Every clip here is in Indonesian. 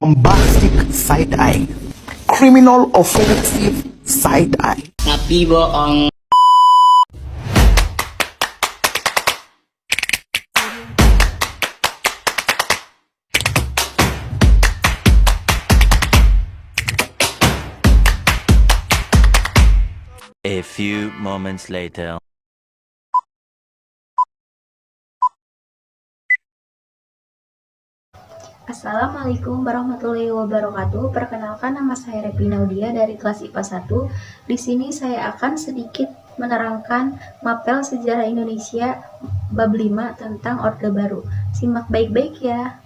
bombastic side-eye, criminal offensive side-eye. Tapi bohong. A few moments later. Assalamualaikum warahmatullahi wabarakatuh. Perkenalkan, nama saya Repi Naudia dari kelas IPA 1. Di sini saya akan sedikit menerangkan mapel sejarah Indonesia bab 5 tentang Orde Baru. Simak baik-baik ya.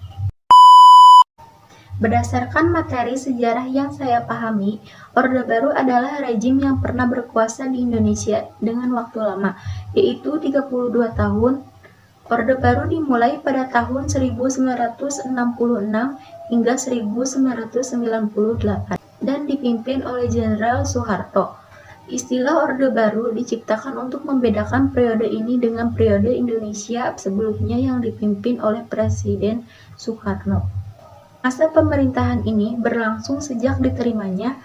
Berdasarkan materi sejarah yang saya pahami, Orde Baru adalah rejim yang pernah berkuasa di Indonesia dengan waktu lama, yaitu 32 tahun. Orde Baru dimulai pada tahun 1966 hingga 1998 dan dipimpin oleh Jenderal Soeharto. Istilah Orde Baru diciptakan untuk membedakan periode ini dengan periode Indonesia sebelumnya yang dipimpin oleh Presiden Soekarno. Masa pemerintahan ini berlangsung sejak diterimanya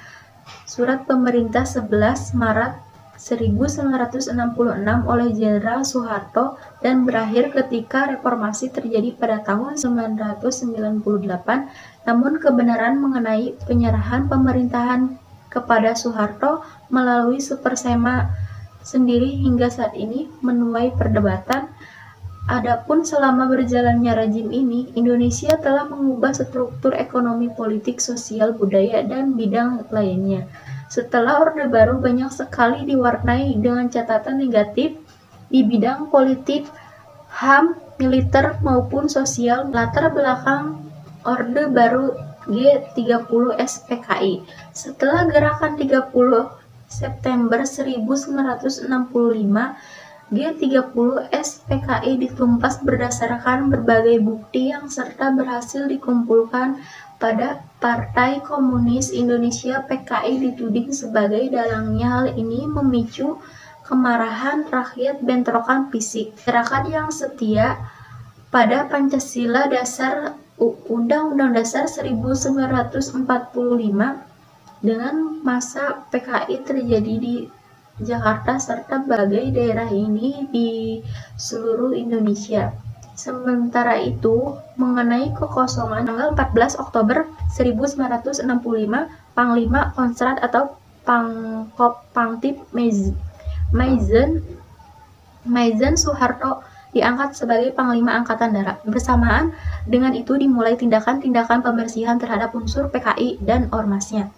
Surat Pemerintah 11 Maret 1966 oleh Jenderal Soeharto dan berakhir ketika reformasi terjadi pada tahun 1998, namun kebenaran mengenai penyerahan pemerintahan kepada Soeharto melalui Supersema sendiri hingga saat ini menuai perdebatan. Adapun selama berjalannya rejim ini, Indonesia telah mengubah struktur ekonomi, politik, sosial, budaya, dan bidang lainnya. Setelah Orde Baru banyak sekali diwarnai dengan catatan negatif di bidang politik, HAM, militer, maupun sosial. Latar belakang Orde Baru G30 SPKI. Setelah gerakan 30 September 1965, G30 SPKI ditumpas berdasarkan berbagai bukti yang serta berhasil dikumpulkan pada Partai Komunis Indonesia PKI dituding sebagai dalangnya. Hal ini memicu kemarahan rakyat, bentrokan fisik. Masyarakat yang setia pada Pancasila Dasar Undang-Undang Dasar 1945 dengan masa PKI terjadi di Jakarta serta berbagai daerah ini di seluruh Indonesia. Sementara itu, mengenai kekosongan tanggal 14 Oktober 1965, Panglima Kostrat atau Pangkop Pangtip Maizen Soeharto diangkat sebagai Panglima Angkatan Darat. Bersamaan dengan itu dimulai tindakan-tindakan pembersihan terhadap unsur PKI dan ormasnya.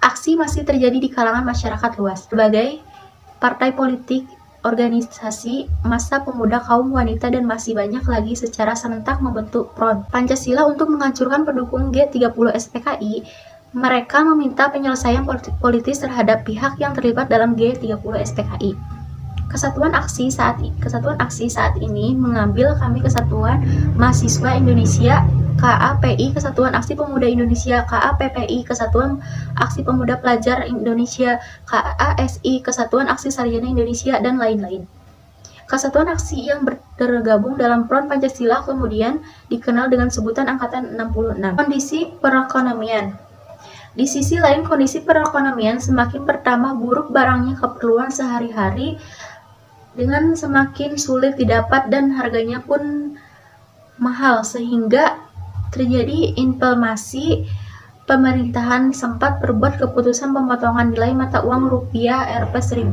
Aksi masih terjadi di kalangan masyarakat luas. Berbagai partai politik, organisasi, massa pemuda, kaum wanita, dan masih banyak lagi secara serentak membentuk Front Pancasila untuk menghancurkan pendukung G30 SPKI. Mereka meminta penyelesaian politis terhadap pihak yang terlibat dalam G30 SPKI. Kesatuan aksi saat ini mengambil kami Kesatuan Mahasiswa Indonesia KAPI, Kesatuan Aksi Pemuda Indonesia KAPPI, Kesatuan Aksi Pemuda Pelajar Indonesia KASI, Kesatuan Aksi Sarjana Indonesia, dan lain-lain. Kesatuan aksi yang tergabung dalam Front Pancasila kemudian dikenal dengan sebutan Angkatan 66. Kondisi perekonomian. Di sisi lain, kondisi perekonomian semakin bertambah buruk, barangnya keperluan sehari-hari dengan semakin sulit didapat dan harganya pun mahal, sehingga terjadi inflasi. Pemerintahan sempat berbuat keputusan pemotongan nilai mata uang rupiah Rp1.000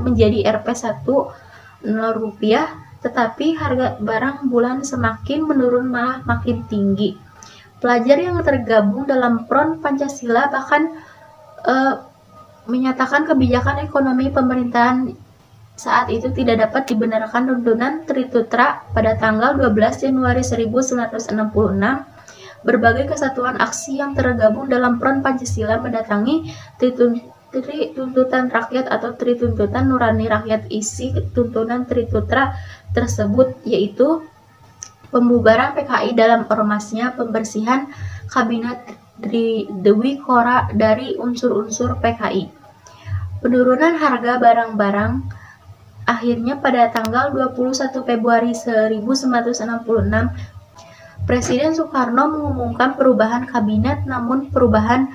menjadi Rp1.00, tetapi harga barang bulan semakin menurun malah makin tinggi. Pelajar yang tergabung dalam Front Pancasila bahkan menyatakan kebijakan ekonomi pemerintahan saat itu tidak dapat dibenarkan. Tuntunan Tritutra pada tanggal 12 Januari 1966, berbagai kesatuan aksi yang tergabung dalam Front Pancasila mendatangi Tuntutan Rakyat atau Trituntutan Nurani Rakyat. Isi tuntunan Tritutra tersebut yaitu pembubaran PKI dalam ormasnya, pembersihan kabinet Dewi Kora dari unsur-unsur PKI, penurunan harga barang-barang. Akhirnya pada tanggal 21 Februari 1966 Presiden Soekarno mengumumkan perubahan kabinet, namun perubahan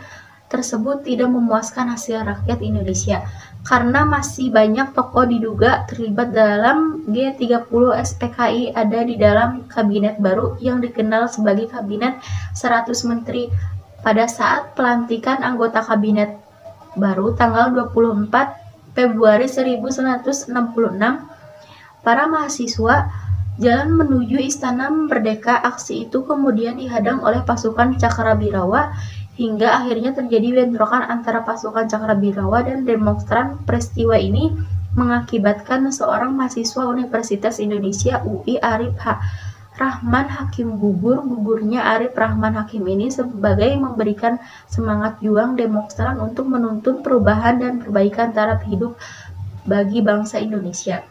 tersebut tidak memuaskan hasil rakyat Indonesia karena masih banyak tokoh diduga terlibat dalam G30 SPKI ada di dalam kabinet baru yang dikenal sebagai Kabinet 100 Menteri. Pada saat pelantikan anggota kabinet baru tanggal 24 Februari 1966, para mahasiswa jalan menuju Istana Merdeka. Aksi itu kemudian dihadang oleh pasukan Cakrabirawa hingga akhirnya terjadi bentrokan antara pasukan Cakrabirawa dan demonstran. Peristiwa ini mengakibatkan seorang mahasiswa Universitas Indonesia UI Arif Rahman Hakim gugur. Gugurnya Arif Rahman Hakim ini sebagai memberikan semangat juang demonstran untuk menuntut perubahan dan perbaikan taraf hidup bagi bangsa Indonesia.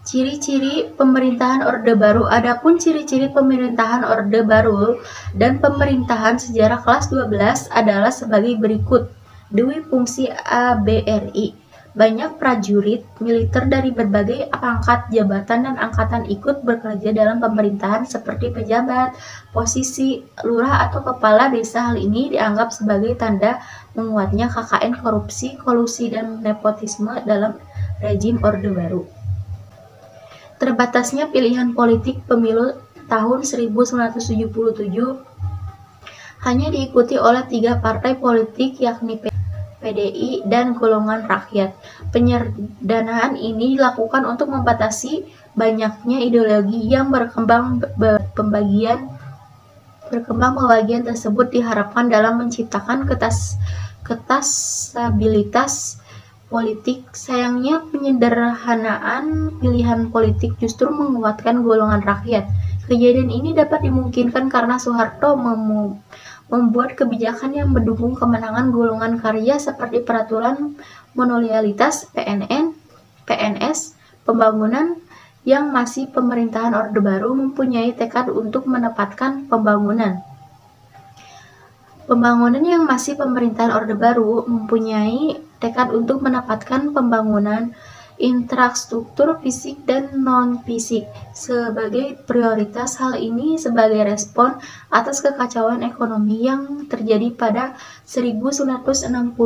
Ciri-ciri pemerintahan Orde Baru. Adapun ciri-ciri pemerintahan Orde Baru dan pemerintahan sejarah kelas 12 adalah sebagai berikut. Dwi fungsi ABRI. Banyak prajurit militer dari berbagai pangkat jabatan dan angkatan ikut bekerja dalam pemerintahan seperti pejabat, posisi, lurah atau kepala desa. Hal ini dianggap sebagai tanda menguatnya KKN korupsi, kolusi, dan nepotisme dalam rezim Orde Baru. Terbatasnya pilihan politik pemilu tahun 1977 hanya diikuti oleh 3 partai politik yakni PDI dan Golongan Rakyat. Penyederhanaan ini dilakukan untuk membatasi banyaknya ideologi yang berkembang. Pembagian tersebut diharapkan dalam menciptakan stabilitas politik. Sayangnya penyederhanaan pilihan politik justru menguatkan golongan rakyat. Kejadian ini dapat dimungkinkan karena Soeharto membuat kebijakan yang mendukung kemenangan golongan karya seperti peraturan monolealitas PNS, pembangunan yang masih pemerintahan Orde Baru mempunyai tekad untuk menempatkan pembangunan yang masih pemerintahan Orde Baru mempunyai tekad untuk menempatkan pembangunan infrastruktur fisik dan non-fisik sebagai prioritas. Hal ini sebagai respon atas kekacauan ekonomi yang terjadi pada 1965.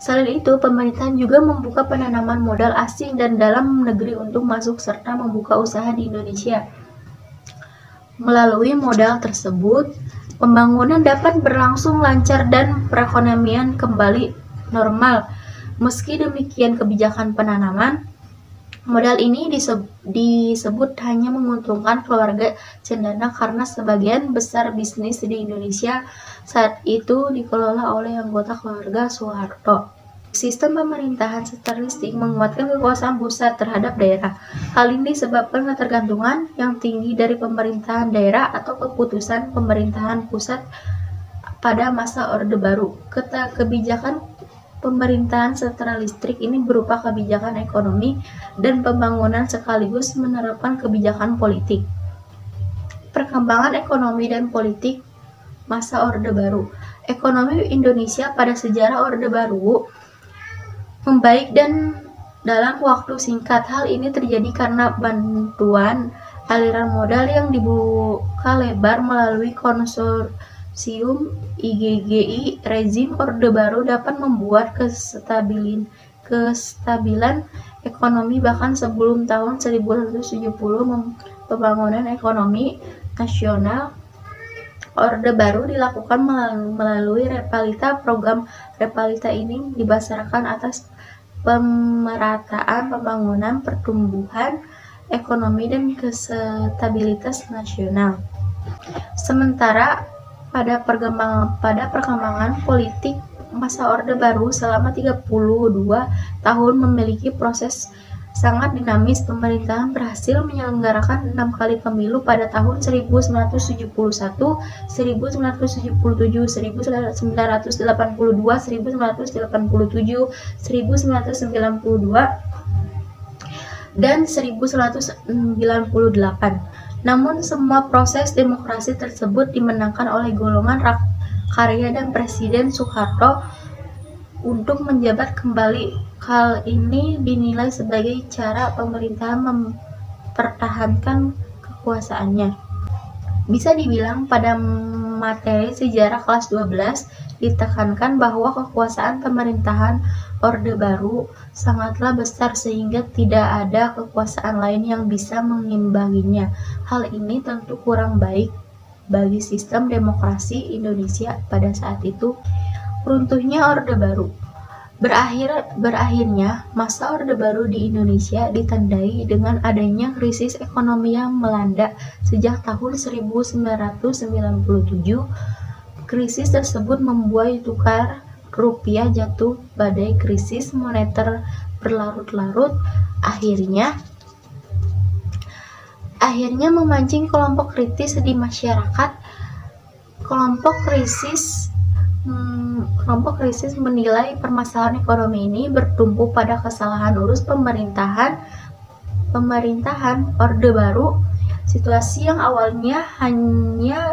Selain itu, pemerintahan juga membuka penanaman modal asing dan dalam negeri untuk masuk serta membuka usaha di Indonesia. Melalui modal tersebut, pembangunan dapat berlangsung lancar dan perekonomian kembali normal. Meski demikian, kebijakan penanaman modal ini disebut hanya menguntungkan keluarga cendana karena sebagian besar bisnis di Indonesia saat itu dikelola oleh anggota keluarga Soeharto. Sistem pemerintahan sentralistik menguatkan kekuasaan pusat terhadap daerah. Hal ini disebabkan ketergantungan yang tinggi dari pemerintahan daerah atau keputusan pemerintahan pusat pada masa Orde Baru. Kebijakan pemerintahan sentralistik ini berupa kebijakan ekonomi dan pembangunan sekaligus menerapkan kebijakan politik. Perkembangan ekonomi dan politik masa Orde Baru. Ekonomi Indonesia pada sejarah Orde Baru membaik dan dalam waktu singkat. Hal ini terjadi karena bantuan aliran modal yang dibuka lebar melalui konsorsium IGGI. Rezim Orde Baru dapat membuat kestabilan ekonomi bahkan sebelum tahun 1970. Pembangunan ekonomi nasional Orde Baru dilakukan melalui Repalita. Program Repalita ini didasarkan atas pemerataan pembangunan, pertumbuhan ekonomi, dan stabilitas nasional. Sementara pada perkembangan politik masa Orde Baru selama 32 tahun memiliki proses sangat dinamis. Pemerintahan berhasil menyelenggarakan 6 kali pemilu pada tahun 1971, 1977, 1982, 1987, 1992, dan 1998. Namun semua proses demokrasi tersebut dimenangkan oleh golongan karya dan Presiden Soeharto untuk menjabat kembali. Hal ini dinilai sebagai cara pemerintahan mempertahankan kekuasaannya. Bisa dibilang pada materi sejarah kelas 12 ditekankan bahwa kekuasaan pemerintahan Orde Baru sangatlah besar sehingga tidak ada kekuasaan lain yang bisa mengimbanginya. Hal ini tentu kurang baik bagi sistem demokrasi Indonesia pada saat itu. Runtuhnya Orde Baru. Berakhirnya masa Orde Baru di Indonesia ditandai dengan adanya krisis ekonomi yang melanda sejak tahun 1997. Krisis tersebut membuat tukar rupiah jatuh badai krisis moneter berlarut-larut, akhirnya memancing kelompok kritis di masyarakat. Kelompok krisis menilai permasalahan ekonomi ini bertumpu pada kesalahan urus pemerintahan Orde Baru. Situasi yang awalnya hanya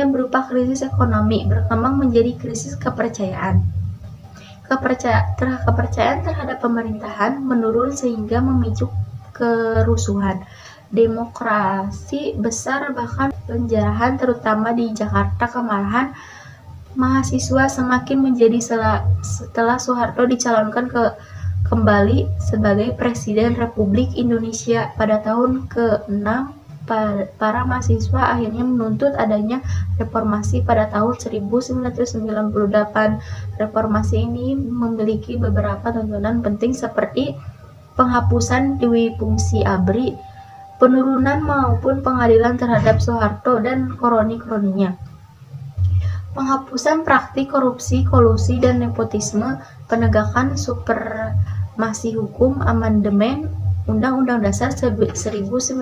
berupa krisis ekonomi berkembang menjadi krisis kepercayaan. Kepercayaan terhadap pemerintahan menurun sehingga memicu kerusuhan, demokrasi besar, bahkan penjarahan, terutama di Jakarta. Kemarahan mahasiswa semakin menjadi setelah Soeharto dicalonkan kembali sebagai Presiden Republik Indonesia pada tahun ke-6. Para mahasiswa akhirnya menuntut adanya reformasi pada tahun 1998. Reformasi ini memiliki beberapa tuntutan penting seperti penghapusan dwi fungsi ABRI, penurunan maupun pengadilan terhadap Soeharto dan kroni-kroninya, penghapusan praktik korupsi, kolusi, dan nepotisme, penegakan supremasi hukum, amandemen Undang-Undang Dasar 1998,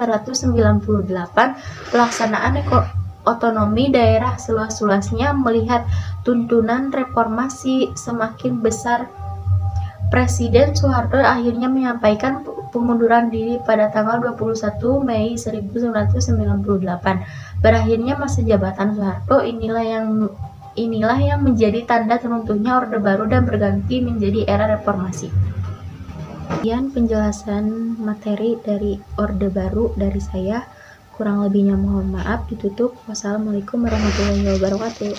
pelaksanaan otonomi daerah seluas-luasnya. Melihat tuntunan reformasi semakin besar, Presiden Soeharto akhirnya menyampaikan pengunduran diri pada tanggal 21 Mei 1998. Berakhirnya masa jabatan Soeharto inilah yang menjadi tanda runtuhnya Orde Baru dan berganti menjadi era reformasi. Sekian penjelasan materi dari Orde Baru dari saya. Kurang lebihnya mohon maaf. Ditutup. Wassalamualaikum warahmatullahi wabarakatuh.